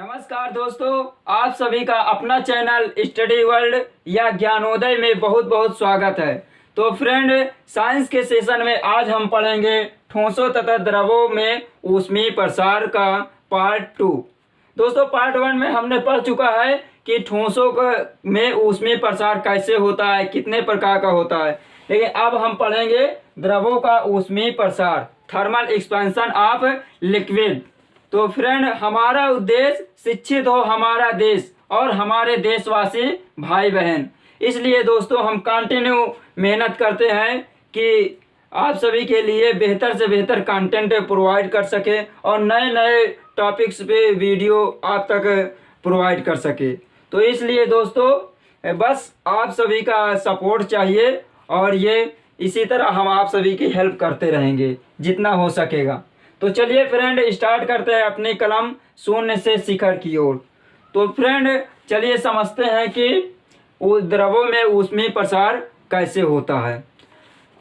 नमस्कार दोस्तों, आप सभी का अपना चैनल स्टडी वर्ल्ड या ज्ञानोदय में बहुत बहुत स्वागत है। तो फ्रेंड, साइंस के सेशन में आज हम पढ़ेंगे ठोसों तथा द्रवों में ऊष्मीय प्रसार का पार्ट 2। दोस्तों, पार्ट 1 में हमने पढ़ चुका है कि ठोसों में ऊष्मीय प्रसार कैसे होता है, कितने प्रकार का होता है। लेकिन अब हम पढ़ेंगे द्रवों का ऊष्मीय प्रसार, थर्मल एक्सपेंशन ऑफ लिक्विड। तो फ्रेंड, हमारा उद्देश्य शिक्षित हो हमारा देश और हमारे देशवासी भाई बहन। इसलिए दोस्तों हम कंटिन्यू मेहनत करते हैं कि आप सभी के लिए बेहतर से बेहतर कंटेंट प्रोवाइड कर सके और नए नए टॉपिक्स पे वीडियो आप तक प्रोवाइड कर सके। तो इसलिए दोस्तों बस आप सभी का सपोर्ट चाहिए और ये इसी तरह हम आप सभी की हेल्प करते रहेंगे जितना हो सकेगा। तो चलिए फ्रेंड, स्टार्ट करते हैं अपनी कलम शून्य से शिखर की ओर। तो फ्रेंड चलिए समझते हैं कि द्रवों में ऊष्मीय प्रसार कैसे होता है।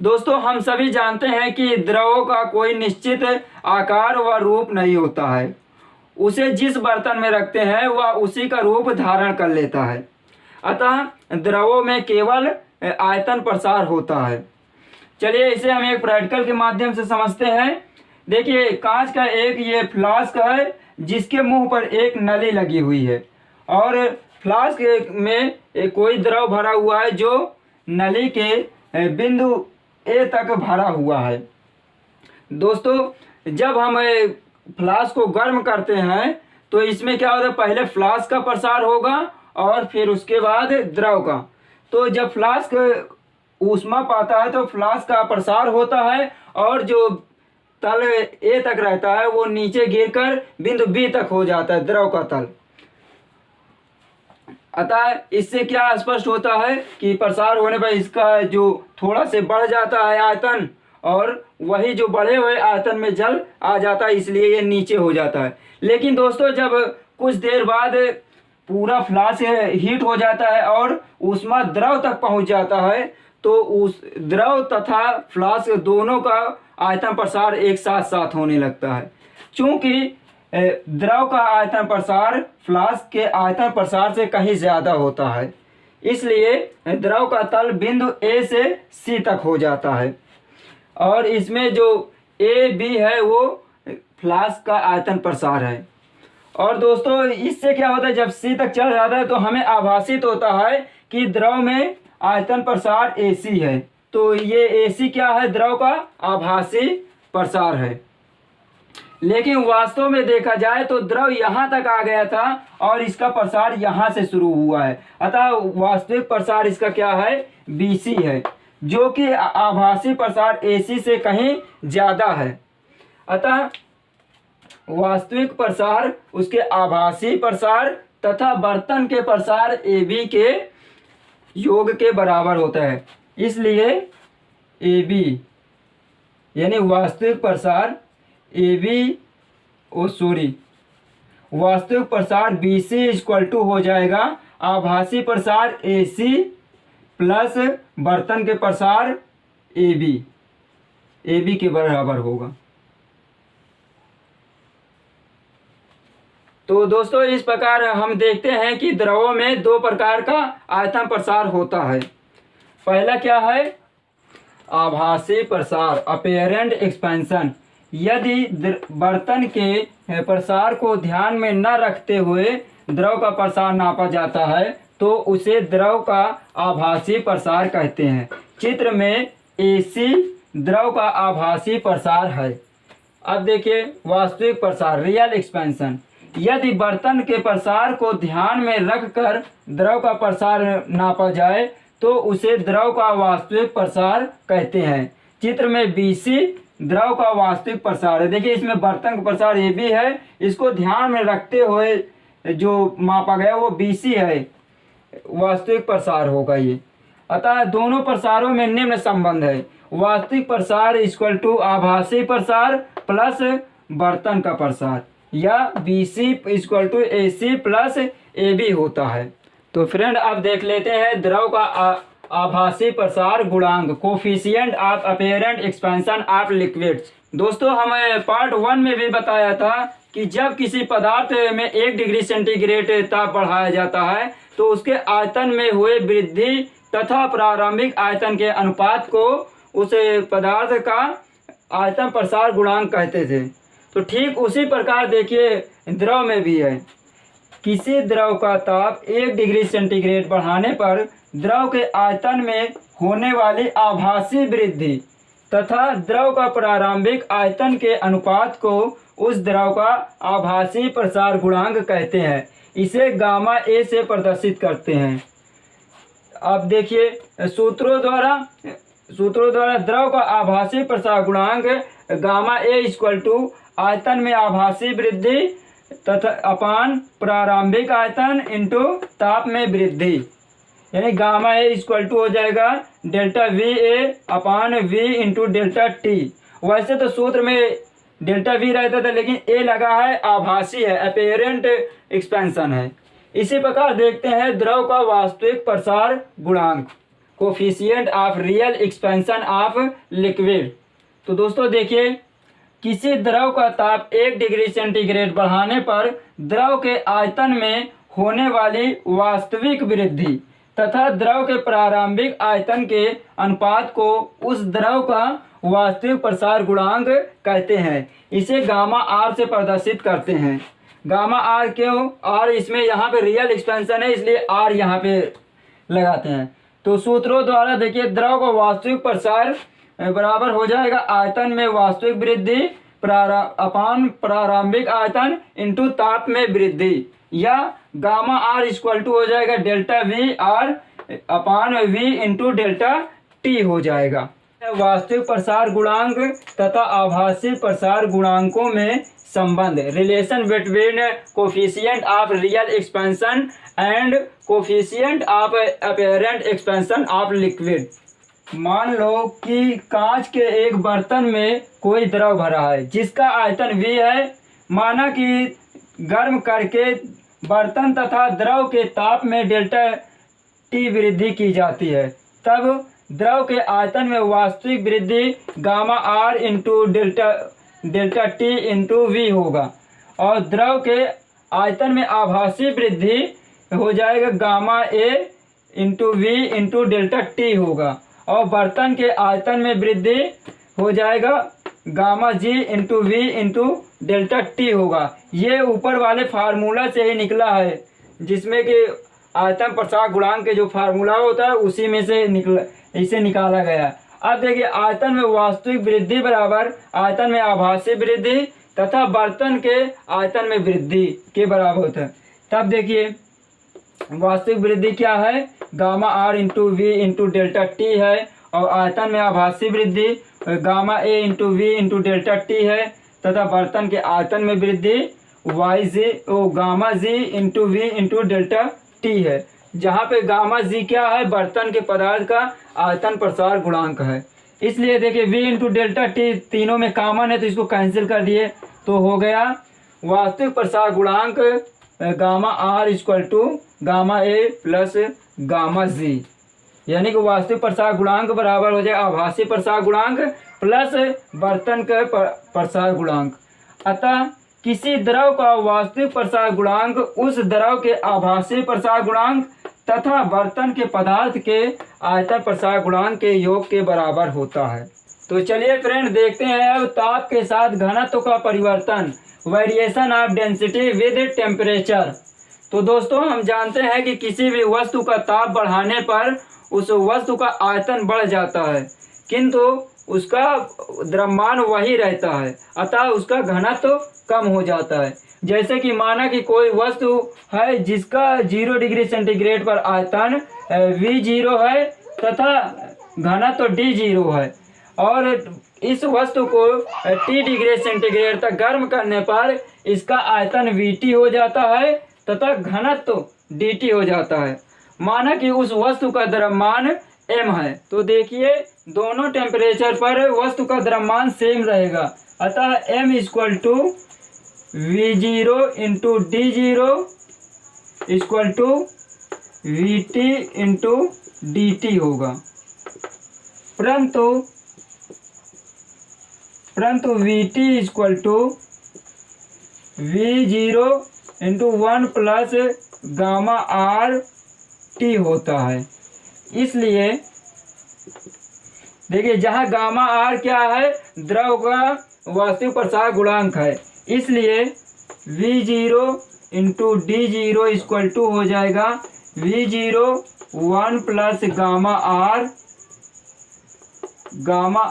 दोस्तों, हम सभी जानते हैं कि द्रवों का कोई निश्चित आकार व रूप नहीं होता है। उसे जिस बर्तन में रखते हैं वह उसी का रूप धारण कर लेता है। अतः द्रवों में केवल आयतन प्रसार होता है। चलिए इसे हम एक प्रैक्टिकल के माध्यम से समझते हैं। देखिए, कांच का एक ये फ्लास्क है जिसके मुंह पर एक नली लगी हुई है और फ्लास्क में कोई द्रव भरा हुआ है जो नली के बिंदु ए तक भरा हुआ है। दोस्तों, जब हम फ्लास्क को गर्म करते हैं तो इसमें क्या होता है, पहले फ्लास्क का प्रसार होगा और फिर उसके बाद द्रव का। तो जब फ्लास्क ऊष्मा पाता है तो फ्लास्क का प्रसार होता है और जो तल ए तक रहता है वो नीचे गिरकर बिंदु बी तक हो जाता है, द्रव का तल। अतः इससे क्या स्पष्ट होता है कि प्रसार होने पर इसका जो थोड़ा से बढ़ जाता है आयतन और वही जो बढ़े हुए आयतन में जल आ जाता है, इसलिए ये नीचे हो जाता है। लेकिन दोस्तों, जब कुछ देर बाद पूरा फ्लास्क हीट हो जाता है और ऊष्मा द्रव तक पहुंच जाता है तो उस द्रव तथा फ्लास्क दोनों का आयतन प्रसार एक साथ साथ होने लगता है। चूंकि द्रव का आयतन प्रसार फ्लास्क के आयतन प्रसार से कहीं ज़्यादा होता है, इसलिए द्रव का तल बिंदु ए से सी तक हो जाता है और इसमें जो ए बी है वो फ्लास्क का आयतन प्रसार है। और दोस्तों, इससे क्या होता है, जब सी तक चल जाता है तो हमें आभासित होता है कि द्रव में आयतन प्रसार AC है। तो ये AC क्या है, द्रव का आभासी प्रसार है। लेकिन वास्तव में देखा जाए तो द्रव यहाँ तक आ गया था और इसका प्रसार यहाँ से शुरू हुआ है। अतः वास्तविक प्रसार इसका क्या है, BC है, जो कि आभासी प्रसार AC से कहीं ज़्यादा है। अतः वास्तविक प्रसार उसके आभासी प्रसार तथा बर्तन के प्रसार AB के योग के बराबर होता है। इसलिए AB यानी वास्तविक प्रसार वास्तविक प्रसार BC इक्वल टू हो जाएगा आभासी प्रसार AC प्लस बर्तन के प्रसार AB के बराबर होगा। तो दोस्तों, इस प्रकार हम देखते हैं कि द्रवों में दो प्रकार का आयतन प्रसार होता है। पहला क्या है, आभासी प्रसार, अपेरेंट एक्सपेंशन। यदि बर्तन के प्रसार को ध्यान में न रखते हुए द्रव का प्रसार नापा जाता है तो उसे द्रव का आभासी प्रसार कहते हैं। चित्र में AC द्रव का आभासी प्रसार है। अब देखिए वास्तविक प्रसार, रियल एक्सपेंशन। यदि बर्तन के प्रसार को ध्यान में रखकर द्रव का प्रसार नापा जाए तो उसे द्रव का वास्तविक प्रसार कहते हैं। चित्र में BC द्रव का वास्तविक प्रसार है। देखिए इसमें बर्तन का प्रसार AB है, इसको ध्यान में रखते हुए जो मापा गया वो BC है, वास्तविक प्रसार होगा ये। अतः दोनों प्रसारों में निम्न संबंध है, वास्तविक प्रसार इक्वल टू आभासी प्रसार प्लस बर्तन का प्रसार, या BC equal to AC plus AB होता है। तो फ्रेंड अब देख लेते हैं द्रव का आभासी प्रसार गुणांक, coefficient of apparent expansion of liquids. दोस्तों, हमें पार्ट 1 में भी बताया था कि जब किसी पदार्थ में 1 डिग्री सेंटीग्रेड ताप बढ़ाया जाता है तो उसके आयतन में हुए वृद्धि तथा प्रारंभिक आयतन के अनुपात को उस पदार्थ का आयतन प्रसार गुणांक कहते थे। तो ठीक उसी प्रकार देखिए द्रव में भी है। किसी द्रव का ताप 1 डिग्री सेंटीग्रेड बढ़ाने पर द्रव के आयतन में होने वाली आभासी वृद्धि तथा द्रव का प्रारंभिक आयतन के अनुपात को उस द्रव का आभासी प्रसार गुणांक कहते हैं। इसे गामा ए से प्रदर्शित करते हैं। अब देखिए सूत्रों द्वारा द्रव का आभासी प्रसार गुणांक गामा ए इक्वल टू आयतन में आभासी वृद्धि तथा अपान प्रारंभिक आयतन इंटू ताप में वृद्धि, यानी गामा ए इक्वल टू हो जाएगा delta V A upon V into delta T. वैसे तो सूत्र में डेल्टा वी रहता था लेकिन ए लगा है, आभासी है, अपेरेंट एक्सपेंशन है। इसी प्रकार देखते हैं द्रव का वास्तविक प्रसार गुणांक, coefficient of real expansion of liquid. तो दोस्तों देखिए किसी द्रव का ताप 1 डिग्री सेंटीग्रेड बढ़ाने पर द्रव के आयतन में होने वाली वास्तविक वृद्धि तथा द्रव के प्रारंभिक आयतन के अनुपात को उस द्रव का वास्तविक प्रसार गुणांक कहते हैं। इसे गामा आर से प्रदर्शित करते हैं। गामा आर क्यों? आर इसमें यहाँ पे रियल एक्सपेंशन है इसलिए आर यहाँ पे लगाते हैं। तो सूत्रों द्वारा देखिए द्रव का वास्तविक प्रसार बराबर हो जाएगा आयतन में वास्तविक वृद्धि अपान प्रारंभिक आयतन इंटू ताप में वृद्धि, या गामा आर इक्वल टू हो जाएगा delta V R upon V into delta T हो जाएगा। वास्तविक प्रसार गुणांक तथा आभासी प्रसार गुणांकों में संबंध, relation between coefficient of real expansion and coefficient of apparent expansion of liquid. मान लो कि कांच के एक बर्तन में कोई द्रव भरा है जिसका आयतन V है। माना कि गर्म करके बर्तन तथा द्रव के ताप में डेल्टा T वृद्धि की जाती है, तब द्रव के आयतन में वास्तविक वृद्धि gamma R into delta T into V होगा और द्रव के आयतन में आभासी वृद्धि हो जाएगा gamma A into V into delta T होगा और बर्तन के आयतन में वृद्धि हो जाएगा gamma G into V into delta T होगा। ये ऊपर वाले फार्मूला से ही निकला है जिसमें कि आयतन प्रसार गुणांक के जो फार्मूला होता है उसी में से इसे निकाला गया। अब देखिए आयतन में वास्तविक वृद्धि बराबर आयतन में आभासी वृद्धि तथा बर्तन के आयतन में वृद्धि के बराबर होता है। तब देखिए वास्तविक वृद्धि क्या है, gamma R into V into delta T है और आयतन में आभासी वृद्धि gamma A into V into delta T है तथा बर्तन के आयतन में वृद्धि gamma G into V into delta T है, जहाँ पे गामा जी क्या है, बर्तन के पदार्थ का आयतन प्रसार गुणांक है। इसलिए देखिए v इंटू डेल्टा टी तीनों में कॉमन है तो इसको कैंसिल कर दिए तो हो गया वास्तविक प्रसार गुणांक gamma R equal to gamma A plus gamma G, यानी कि वास्तविक प्रसार गुणांक बराबर हो जाए आभासी प्रसार गुणांक प्लस बर्तन का प्रसार गुणांक। अतः किसी द्रव का वास्तविक प्रसार गुणांक उस द्रव के आभासी प्रसार गुणांक तथा बर्तन के पदार्थ के आयतन प्रसार गुणांक के योग के बराबर होता है। तो चलिए फ्रेंड देखते हैं अब ताप के साथ घनत्व का परिवर्तन, variation of density with temperature. तो दोस्तों हम जानते हैं कि किसी भी वस्तु का ताप बढ़ाने पर उस वस्तु का आयतन बढ़ जाता है किंतु उसका द्रव्यमान वही रहता है, अतः उसका घनत्व कम हो जाता है। जैसे कि माना कि कोई वस्तु है जिसका 0 डिग्री सेंटीग्रेड पर आयतन V0 है तथा घनत्व D0 है और इस वस्तु को T डिग्री सेंटीग्रेड तक गर्म करने पर इसका आयतन VT हो जाता है तथा घनत्व DT हो जाता है। माना कि उस वस्तु का द्रव्यमान M है तो देखिए दोनों टेम्परेचर पर वस्तु का द्रव्यमान सेम रहेगा, अतः M equal to V0 into D0 equal to VT into DT होगा। परंतु VT equal to V0 into 1 plus gamma R T होता है। इसलिए देखिए जहाँ गामा आर क्या है, द्रव का वास्तविक प्रसार गुणांक है, इसलिए V0 into D0 equal to हो जाएगा V0 1 plus gamma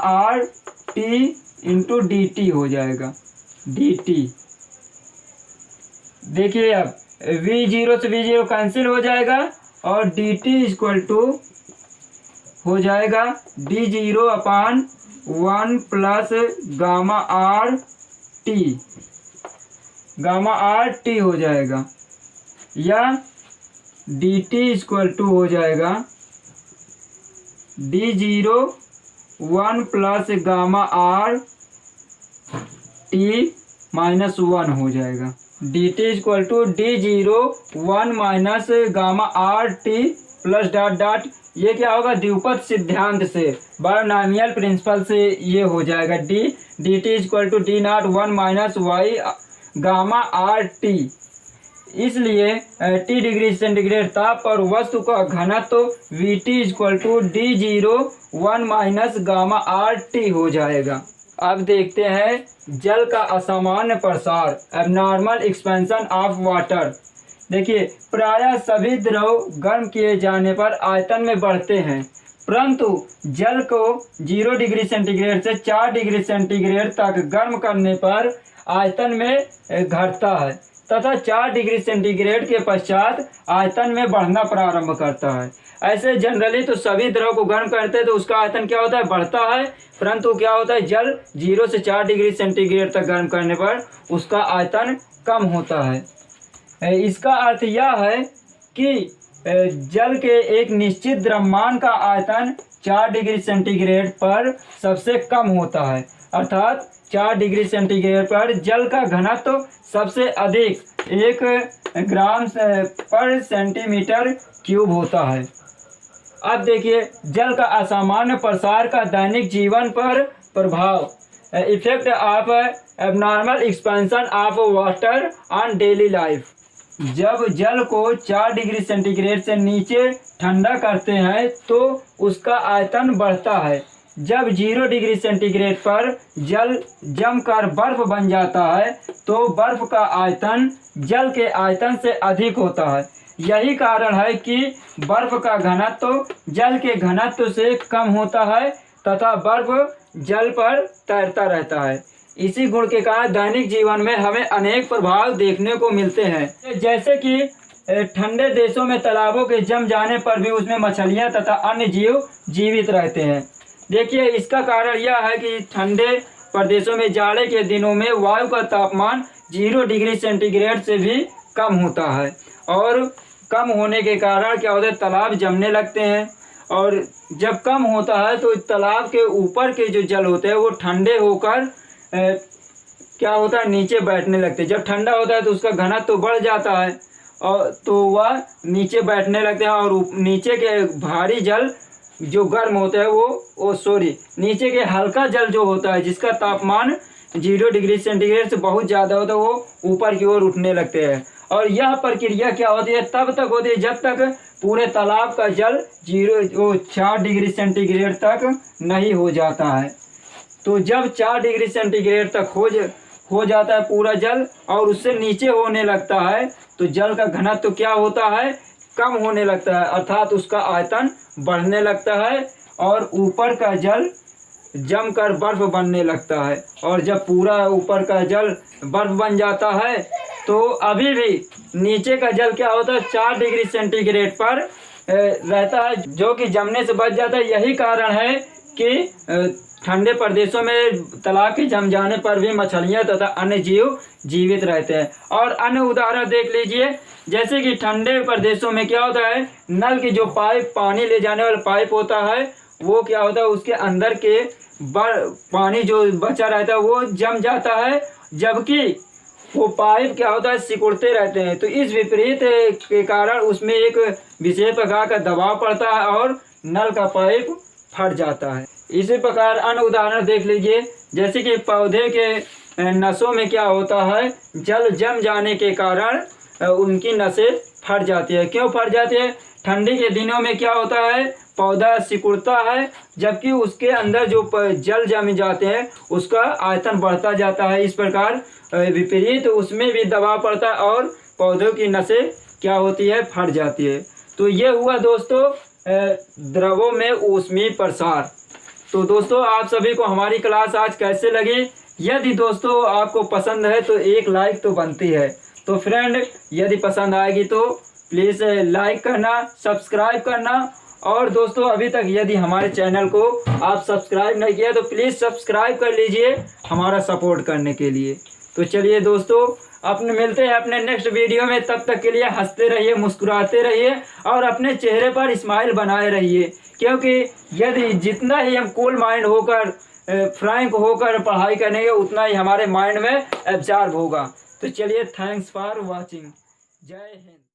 R T into D T हो जाएगा dt। देखिए अब V0 से V0 कैंसिल हो जाएगा और dt इक्वल टू हो जाएगा D0 अपान 1 प्लस गामा आर टी हो जाएगा, या dt इक्वल टू हो जाएगा D0 1 plus gamma R T minus 1 हो जाएगा। dt equal to D0 1 minus gamma R T plus dot dot, ये क्या होगा, द्विपद सिद्धांत से, बायोनॉमियल प्रिंसिपल से ये हो जाएगा dt equal to D0 1 minus Y gamma R T. इसलिए T डिग्री सेंटीग्रेड ताप पर वस्तु का घनत्व Vt equal to D0 1 minus gamma R T हो जाएगा। अब देखते हैं जल का असामान्य प्रसार, एबनॉर्मल एक्सपेंशन ऑफ वाटर। देखिए प्रायः सभी द्रव गर्म किए जाने पर आयतन में बढ़ते हैं, परंतु जल को 0 डिग्री सेंटीग्रेड से 4 डिग्री सेंटीग्रेड तक गर्म करने पर आयतन में घटता है तथा 4 डिग्री सेंटीग्रेड के पश्चात आयतन में बढ़ना प्रारंभ करता है। ऐसे जनरली तो सभी द्रव को गर्म करते हैं तो उसका आयतन क्या होता है, बढ़ता है, परंतु क्या होता है, जल 0 से 4 डिग्री सेंटीग्रेड तक गर्म करने पर उसका आयतन कम होता है। इसका अर्थ यह है कि जल के एक निश्चित द्रव्यमान का आयतन 4 डिग्री सेंटीग्रेड पर सबसे कम होता है, अर्थात 4 डिग्री सेंटीग्रेड पर जल का घनत्व सबसे अधिक 1 ग्राम पर सेंटीमीटर क्यूब होता है। अब देखिए जल का असामान्य प्रसार का दैनिक जीवन पर प्रभाव, effect of abnormal expansion of water on daily life. जब जल को 4 डिग्री सेंटीग्रेड से नीचे ठंडा करते हैं तो उसका आयतन बढ़ता है। जब 0 डिग्री सेंटीग्रेड पर जल जमकर बर्फ बन जाता है तो बर्फ का आयतन जल के आयतन से अधिक होता है। यही कारण है कि बर्फ का घनत्व जल के घनत्व से कम होता है तथा बर्फ जल पर तैरता रहता है। इसी गुण के कारण दैनिक जीवन में हमें अनेक प्रभाव देखने को मिलते हैं, जैसे कि ठंडे देशों में तालाबों के जम जाने पर भी उसमें मछलियां तथा अन्य जीव जीवित रहते हैं। देखिए इसका कारण यह है कि ठंडे प्रदेशों में जाड़े के दिनों में वायु का तापमान 0 डिग्री सेंटीग्रेड से भी कम होता है और कम होने के कारण क्या होता है, तालाब जमने लगते हैं, और जब कम होता है तो तालाब के ऊपर के जो जल होते हैं वो ठंडे होकर क्या होता है, नीचे बैठने लगते हैं। जब ठंडा होता है तो उसका घनत्व तो बढ़ जाता है और तो वह नीचे बैठने लगते हैं, और नीचे के भारी जल जो गर्म होता है नीचे के हल्का जल जो होता है जिसका तापमान 0 डिग्री सेंटीग्रेड से बहुत ज़्यादा होता है वो ऊपर की ओर उठने लगते हैं। और यह प्रक्रिया क्या होती है, तब तक होती है जब तक पूरे तालाब का जल 4 डिग्री सेंटीग्रेड तक नहीं हो जाता है। तो जब 4 डिग्री सेंटीग्रेड तक हो जाता है पूरा जल और उससे नीचे होने लगता है तो जल का घनत्व तो क्या होता है, कम होने लगता है, अर्थात उसका आयतन बढ़ने लगता है और ऊपर का जल जमकर बर्फ बनने लगता है। और जब पूरा ऊपर का जल बर्फ बन जाता है तो अभी भी नीचे का जल क्या होता है, 4 डिग्री सेंटीग्रेड पर रहता है, जो कि जमने से बच जाता है। यही कारण है कि ठंडे प्रदेशों में तालाब के जम जाने पर भी मछलियां तथा अन्य जीव जीवित रहते हैं। और अन्य उदाहरण देख लीजिए, जैसे कि ठंडे प्रदेशों में क्या होता है, नल की जो पाइप, पानी ले जाने वाला पाइप होता है, वो क्या होता है, उसके अंदर के पानी जो बचा रहता है वो जम जाता है, जबकि वो पाइप क्या होता है, सिकुड़ते रहते हैं। तो इस विपरीत के कारण उसमें एक विशेष प्रकार का दबाव पड़ता है और नल का पाइप फट जाता है। इसी प्रकार अन्य उदाहरण देख लीजिए, जैसे कि पौधे के नसों में क्या होता है, जल जम जाने के कारण उनकी नसें फट जाती है। क्यों फट जाती है? ठंडी के दिनों में क्या होता है, पौधा सिकुड़ता है, जबकि उसके अंदर जो जल जम जाते हैं उसका आयतन बढ़ता जाता है। इस प्रकार विपरीत उसमें भी दबाव पड़ता है और पौधों की नसें क्या होती है, फट जाती है। तो ये हुआ दोस्तों द्रवों में ऊष्मीय प्रसार। तो दोस्तों आप सभी को हमारी क्लास आज कैसे लगी? यदि दोस्तों आपको पसंद है तो एक लाइक तो बनती है। तो फ्रेंड यदि पसंद आएगी तो प्लीज़ लाइक करना, सब्सक्राइब करना, और दोस्तों अभी तक यदि हमारे चैनल को आप सब्सक्राइब नहीं किया तो प्लीज़ सब्सक्राइब कर लीजिए हमारा सपोर्ट करने के लिए। तो चलिए दोस्तों अपने मिलते हैं अपने नेक्स्ट वीडियो में। तब तक के लिए हंसते रहिए, मुस्कुराते रहिए और अपने चेहरे पर स्माइल बनाए रहिए, क्योंकि यदि जितना ही हम कूल माइंड होकर फ्रैंक होकर पढ़ाई करेंगे उतना ही हमारे माइंड में एब्जॉर्ब होगा। तो चलिए, थैंक्स फॉर वॉचिंग। जय हिंद।